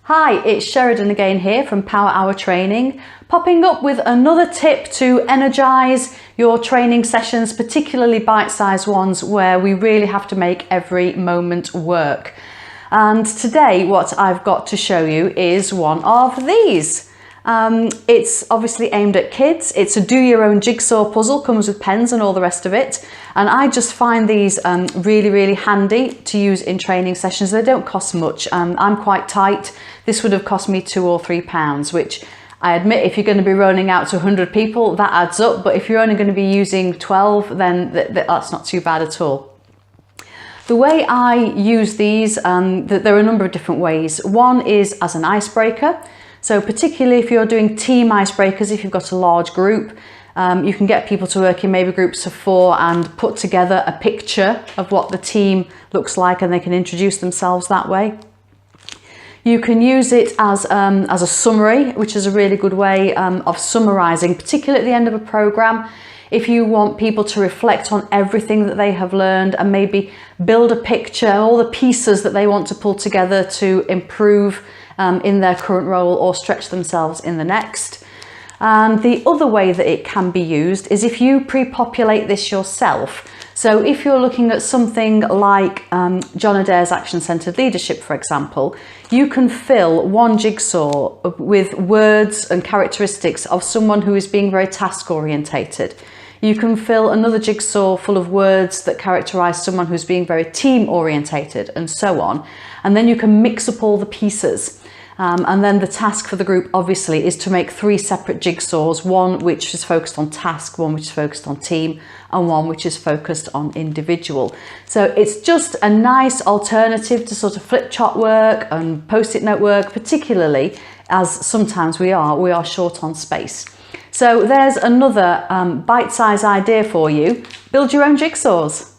Hi, it's Sheridan again here from Power Hour Training, popping up with another tip to energise your training sessions, particularly bite-sized ones where we really have to make every moment work. And today what I've got to show you is one of these. It's obviously aimed at kids. It's a do-your-own jigsaw puzzle, comes with pens and all the rest of it. And I just find these really handy to use in training sessions. They don't cost much. I'm quite tight. This would have cost me £2 or £3, which I admit, if you're going to be rolling out to 100 people, that adds up. But if you're only going to be using 12, then that's not too bad at all. The way I use these, there are a number of different ways. One is as an icebreaker. So particularly if you're doing team icebreakers, if you've got a large group, you can get people to work in maybe groups of 4 and put together a picture of what the team looks like, and they can introduce themselves that way. You can use it as a summary, which is a really good way of summarising, particularly at the end of a programme. If you want people to reflect on everything that they have learned and maybe build a picture, all the pieces that they want to pull together to improve in their current role or stretch themselves in the next. And the other way that it can be used is if you pre-populate this yourself. So if you're looking at something like John Adair's Action-Centered Leadership, for example, you can fill one jigsaw with words and characteristics of someone who is being very task-orientated. You can fill another jigsaw full of words that characterize someone who's being very team-orientated, and so on. And then you can mix up all the pieces. And then the task for the group obviously is to make 3 separate jigsaws, one which is focused on task, one which is focused on team, and one which is focused on individual. So it's just a nice alternative to sort of flip chart work and post-it note work, particularly as sometimes we are short on space. So there's another bite-sized idea for you. Build your own jigsaws.